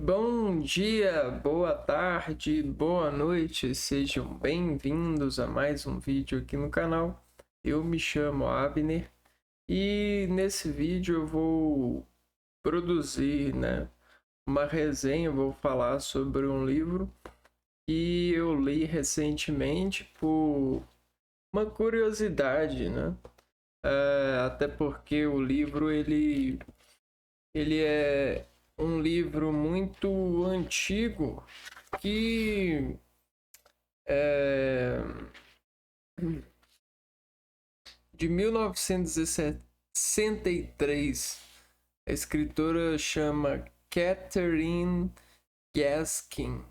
Bom dia, boa tarde, boa noite, sejam bem-vindos a mais um vídeo aqui no canal. Eu me chamo Abner e nesse vídeo eu vou produzir, uma resenha, vou falar sobre um livro que eu li recentemente por uma curiosidade, né? Até porque o livro ele é um livro muito antigo que é de 1963. A escritora chama Catherine Gaskin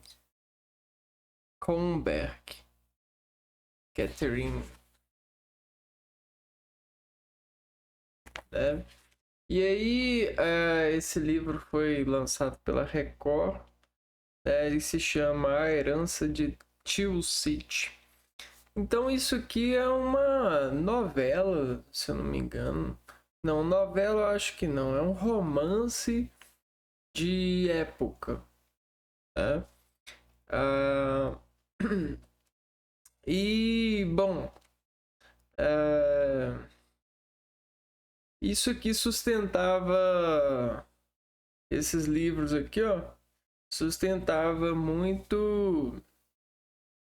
Kronberg. Catherine, né? E aí, esse livro foi lançado pela Record, né? Ele se chama A Herança de Tilsit. Então, isso aqui é uma novela, se eu não me engano. Não, novela eu acho que não. É um romance de época, né? Ah, e, bom, ah, isso aqui sustentava, esses livros aqui, ó, sustentava muito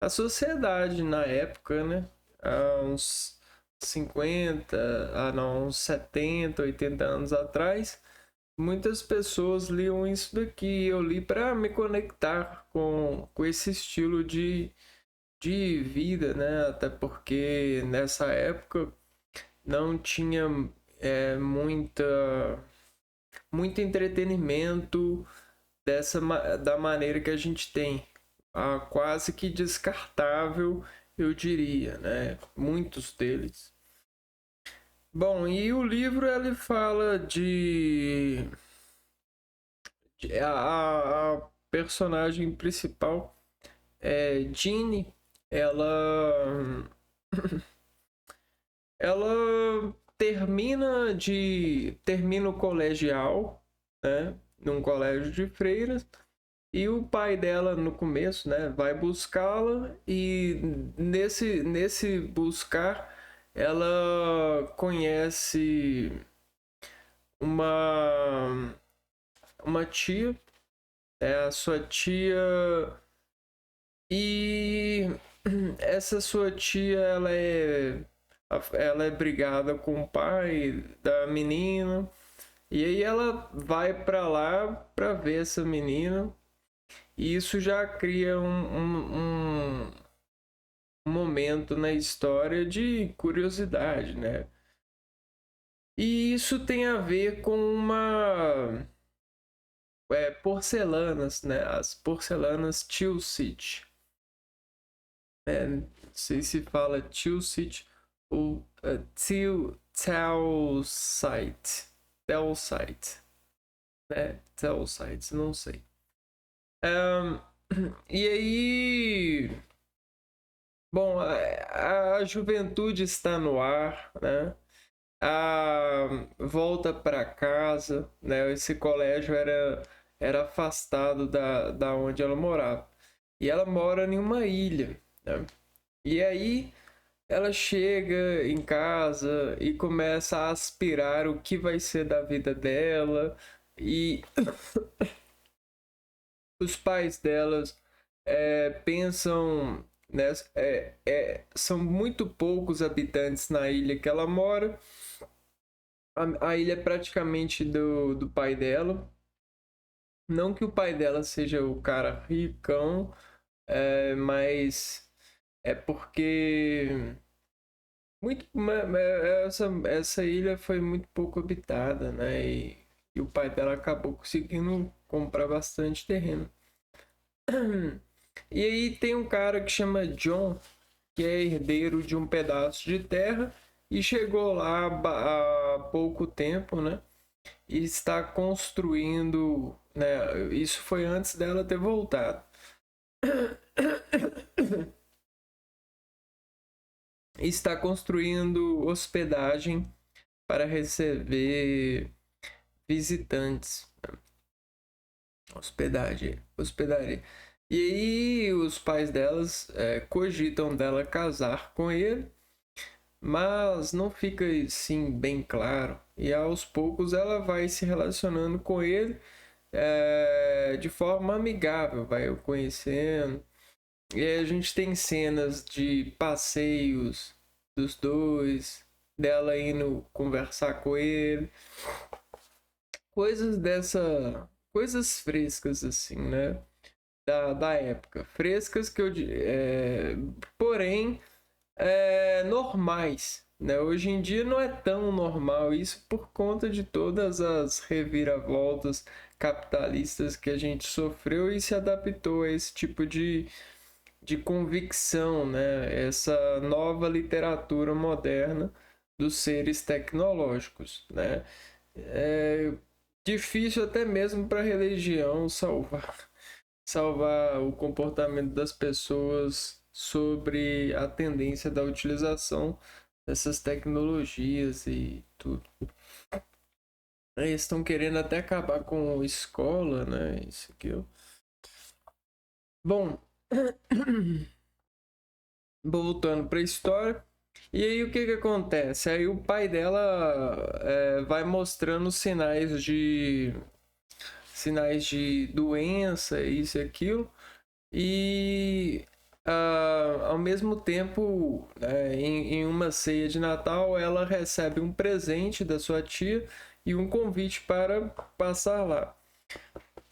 a sociedade na época, né? Há uns 50, não, uns 70, 80 anos atrás, muitas pessoas liam isso daqui. Eu li para me conectar com esse estilo de vida, né? Até porque nessa época não tinha muito entretenimento da maneira que a gente tem. Quase que descartável, eu diria, né? Muitos deles. Bom, e o livro ele fala a personagem principal é Ginny. Ela ela termina o colegial, né, num colégio de freiras, e o pai dela no começo, né, vai buscá-la, e nesse buscar ela conhece uma uma tia, a sua tia, e essa sua tia ela é brigada com o pai da menina, e aí ela vai para lá para ver essa menina, e isso já cria um momento na história de curiosidade, né? E isso tem a ver com porcelanas, né? As porcelanas Tilsit. Não sei se fala Tilsit ou Telsite. Telsite, né? Telsite, não sei. Um, e aí, bom, a juventude está no ar, né? A volta para casa, né? Esse colégio era afastado da onde ela morava. E ela mora em uma ilha, né? E aí ela chega em casa e começa a aspirar o que vai ser da vida dela, e os pais delas pensam, né, são muito poucos habitantes na ilha que ela mora. A ilha é praticamente do pai dela. Não que o pai dela seja o cara ricão, mas é porque essa ilha foi muito pouco habitada, né? E o pai dela acabou conseguindo comprar bastante terreno. E aí tem um cara que chama John, que é herdeiro de um pedaço de terra e chegou lá há pouco tempo, né? E está construindo, né? Isso foi antes dela ter voltado. Está construindo hospedagem para receber visitantes. Hospedaria. E aí os pais delas cogitam dela casar com ele, mas não fica assim bem claro. E aos poucos ela vai se relacionando com ele de forma amigável, vai o conhecendo. E aí a gente tem cenas de passeios dos dois, dela indo conversar com ele, coisas coisas frescas assim, né? Da época, frescas porém normais, né? Hoje em dia não é tão normal isso por conta de todas as reviravoltas capitalistas que a gente sofreu e se adaptou a esse tipo de convicção, né? Essa nova literatura moderna dos seres tecnológicos, né? É difícil até mesmo para a religião salvar o comportamento das pessoas sobre a tendência da utilização dessas tecnologias e tudo. Eles estão querendo até acabar com escola, né? Isso aqui. Bom, voltando para a história. E aí o que que acontece? Aí o pai dela vai mostrando sinais de doença, isso e aquilo. E ao mesmo tempo, em uma ceia de Natal, ela recebe um presente da sua tia e um convite para passar lá.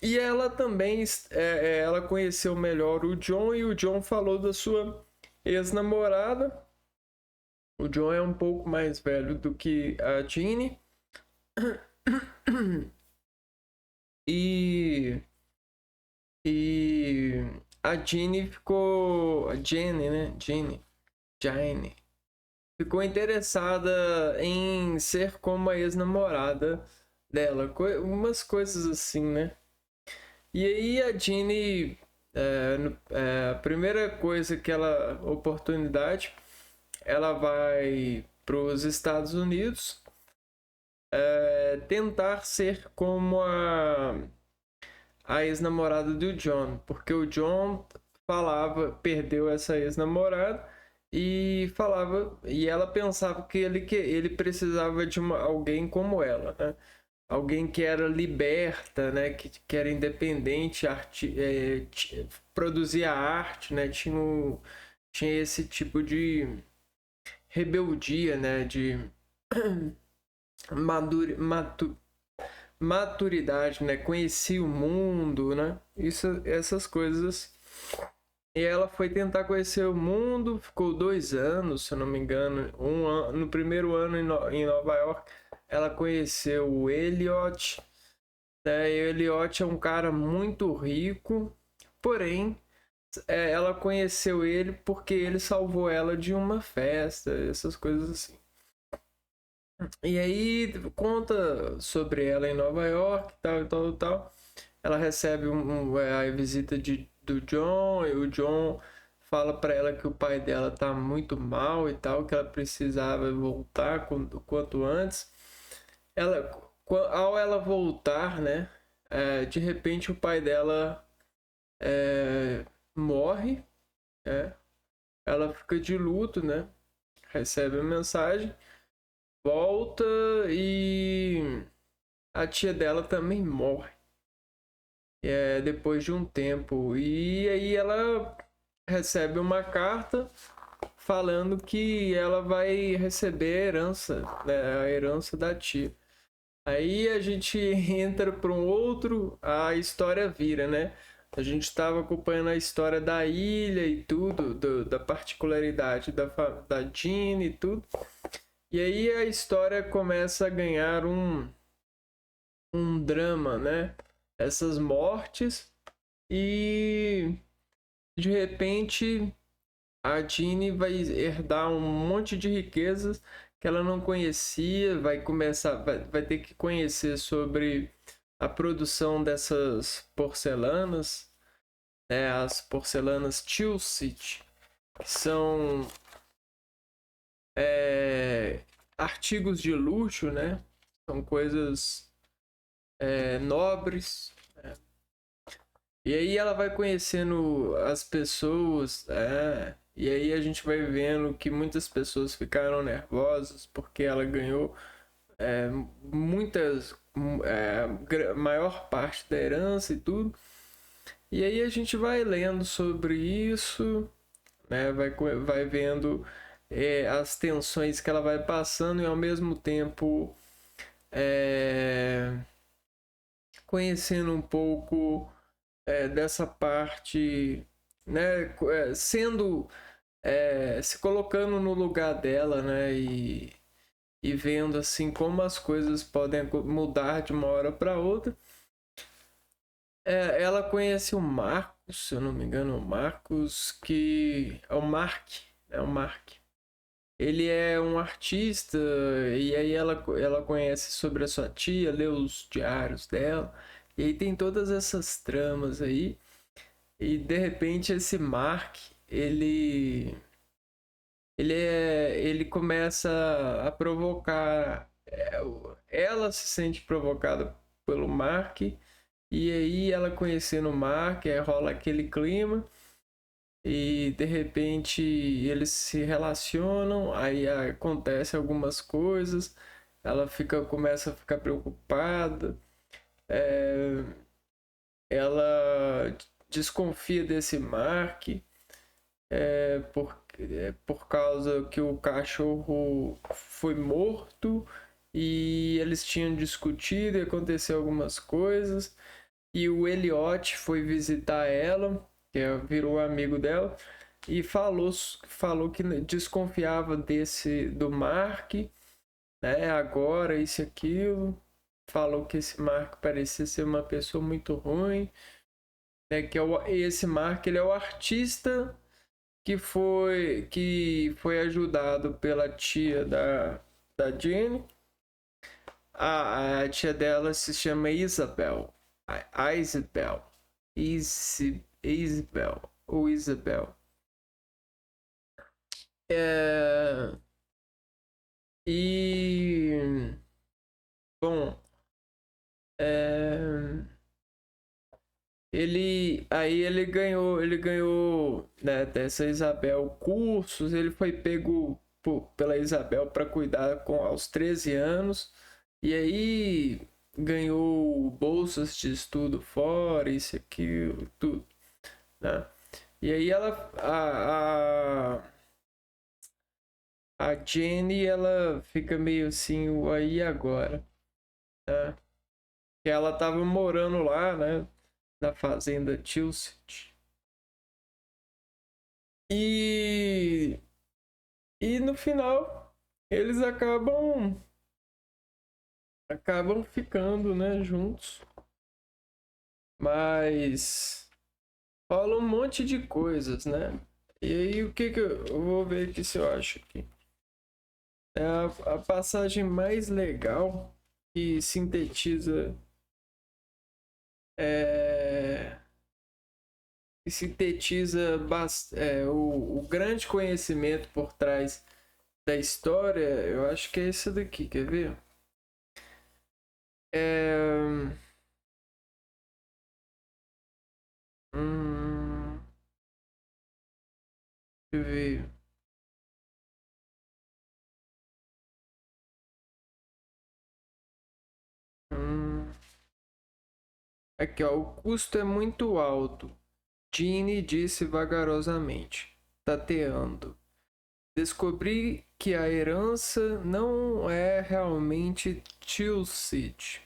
E ela também, ela conheceu melhor o John e o John falou da sua ex-namorada. O John é um pouco mais velho do que a Ginny. E, e a Ginny ficou. A Jenny, né? Jane. Ficou interessada em ser como a ex-namorada dela. Umas coisas assim, né? E aí a Ginny. A primeira coisa que ela. Oportunidade. Ela vai para os Estados Unidos tentar ser como a ex-namorada do John, porque o John perdeu essa ex-namorada e ela pensava que ele precisava de alguém como ela, né? Alguém que era liberta, né? Que era independente, produzia arte, né? Tinha esse tipo de rebeldia, né? De madure, matu, maturidade, né? Conhecia o mundo, né? Essas coisas. E ela foi tentar conhecer o mundo, ficou 2 anos, se eu não me engano. No primeiro ano em Nova York, ela conheceu o Elliot. Né? E o Elliot é um cara muito rico, porém, ela conheceu ele porque ele salvou ela de uma festa, essas coisas assim. E aí conta sobre ela em Nova York, tal e tal e tal. Ela recebe a visita do John, e o John fala para ela que o pai dela tá muito mal e tal, que ela precisava voltar quanto antes. Ao ela voltar, né, de repente o pai dela morre, ela fica de luto, né, recebe a mensagem, volta e a tia dela também morre. Depois de um tempo. E aí ela recebe uma carta falando que ela vai receber a herança, né, a herança da tia. Aí a gente entra para a história vira, né? A gente estava acompanhando a história da ilha e tudo, da particularidade da Jean e tudo. E aí a história começa a ganhar um drama, né? Essas mortes e de repente a Ginny vai herdar um monte de riquezas que ela não conhecia, vai ter que conhecer sobre a produção dessas porcelanas, né, as porcelanas Tilsit, que são artigos de luxo, né? São coisas nobres, E aí ela vai conhecendo as pessoas, e aí a gente vai vendo que muitas pessoas ficaram nervosas porque ela ganhou é, muitas, maior parte da herança e tudo. E aí a gente vai lendo sobre isso, né? Vai vendo as tensões que ela vai passando e ao mesmo tempo é, conhecendo um pouco dessa parte, né? Sendo se colocando no lugar dela, né? E vendo assim como as coisas podem mudar de uma hora para outra. Ela conhece o Marcos, se eu não me engano, o Marcos, que é o Mark, é o Mark. Ele é um artista e aí ela conhece sobre a sua tia, lê os diários dela. E aí tem todas essas tramas aí. E de repente esse Mark, ele começa a provocar. Ela se sente provocada pelo Mark. E aí ela conhecendo o Mark, rola aquele clima. E de repente eles se relacionam, aí acontece algumas coisas, começa a ficar preocupada, é, ela desconfia desse Mark por causa que o cachorro foi morto e eles tinham discutido e aconteceu algumas coisas. E o Elliot foi visitar ela, virou amigo dela, e falou que desconfiava do Mark, né? Agora, isso e aquilo. Falou que esse Mark parecia ser uma pessoa muito ruim, né? Esse Mark, ele é o artista que foi ajudado pela tia da Jenny. A tia dela se chama Isabel. Isabel. Isabel. Ou Isabel. É, e. Bom. É, ele ganhou, né, dessa Isabel cursos. Ele foi pego pela Isabel para cuidar aos 13 anos. E aí ganhou bolsas de estudo fora, isso, aquilo, tudo, né? E aí a Jenny, ela fica meio assim, aí agora, né? Que ela tava morando lá, né? Na fazenda Tilsit. E, e no final, eles acabam ficando, né, juntos. Mas rola um monte de coisas, né? E aí o que eu vou ver aqui se eu acho aqui. É a passagem mais legal que é, o grande conhecimento por trás da história. Eu acho que é esse daqui, quer ver? É, hum, deixa eu ver. Hum, aqui, ó, o custo é muito alto. Ginny disse vagarosamente, tateando. Descobri que a herança não é realmente Tilsit,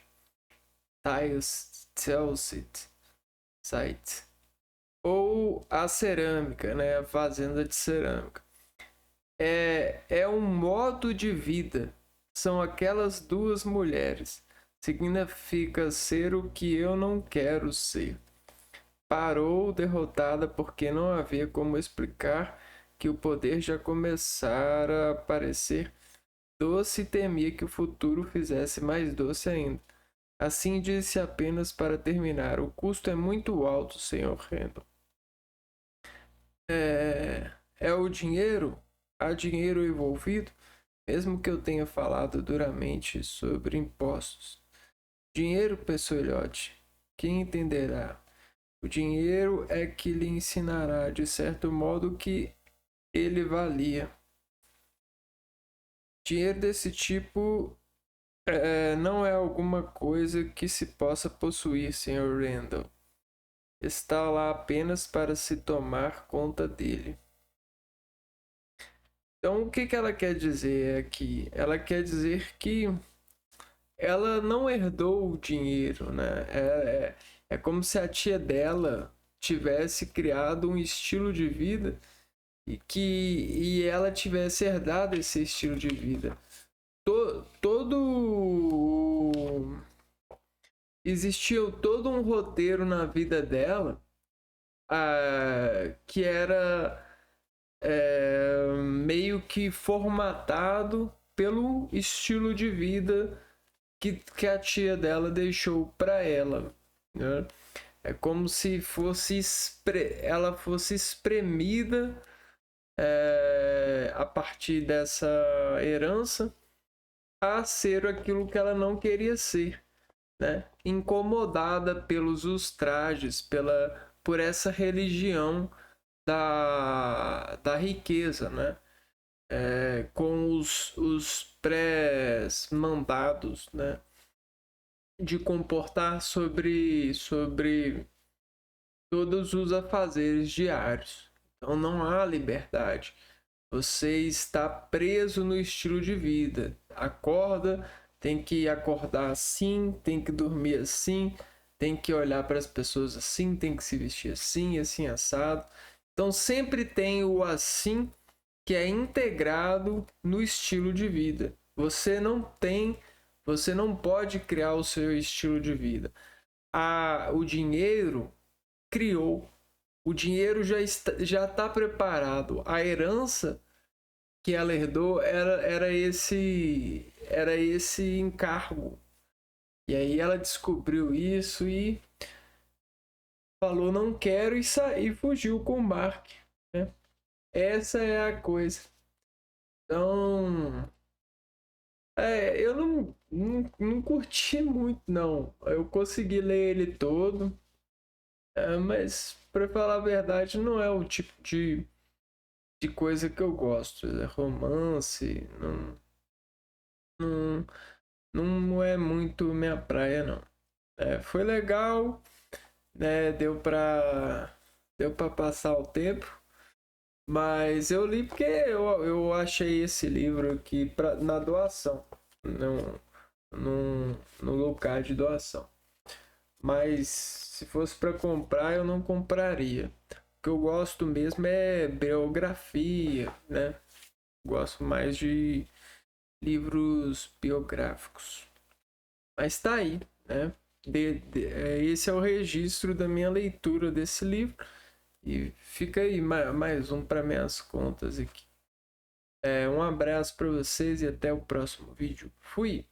Tilsit, site, ou a cerâmica, né, a fazenda de cerâmica. É um modo de vida. São aquelas duas mulheres. Significa ser o que eu não quero ser. Parou derrotada porque não havia como explicar que o poder já começara a parecer doce e temia que o futuro fizesse mais doce ainda. Assim disse apenas para terminar: o custo é muito alto, Sr. Randall. É o dinheiro? Há dinheiro envolvido? Mesmo que eu tenha falado duramente sobre impostos. Dinheiro, pessoalhote. Quem entenderá? O dinheiro é que lhe ensinará, de certo modo, que ele valia. Dinheiro desse tipo não é alguma coisa que se possa possuir, Sr. Randall. Está lá apenas para se tomar conta dele. Então, o que ela quer dizer aqui? Ela quer dizer que ela não herdou o dinheiro, né? É como se a tia dela tivesse criado um estilo de vida e ela tivesse herdado esse estilo de vida. Existia todo um roteiro na vida dela que era meio que formatado pelo estilo de vida que a tia dela deixou para ela, né? É como se ela fosse espremida a partir dessa herança a ser aquilo que ela não queria ser, né? Incomodada pelos ultrajes, por essa religião da riqueza, né? Com os pré-mandados, né? De comportar sobre todos os afazeres diários. Então não há liberdade. Você está preso no estilo de vida. Acorda, tem que acordar assim, tem que dormir assim, tem que olhar para as pessoas assim, tem que se vestir assim, assim assado. Então sempre tem o assim que é integrado no estilo de vida. Você não pode criar o seu estilo de vida. O dinheiro criou. O dinheiro já está preparado. A herança que ela herdou era esse encargo. E aí ela descobriu isso e falou não quero e fugiu com o Mark, né? Essa é a coisa. Então, eu não curti muito, não. Eu consegui ler ele todo, mas, para falar a verdade, não é o tipo de coisa que eu gosto. Romance, não, não é muito minha praia, não. Foi legal, né? Deu pra passar o tempo. Mas eu li porque eu achei esse livro aqui na doação. No lugar de doação. Mas se fosse para comprar, eu não compraria. O que eu gosto mesmo é biografia, né? Gosto mais de livros biográficos. Mas tá aí, né? Esse é o registro da minha leitura desse livro. E fica aí mais um para minhas contas aqui. Um abraço para vocês e até o próximo vídeo. Fui!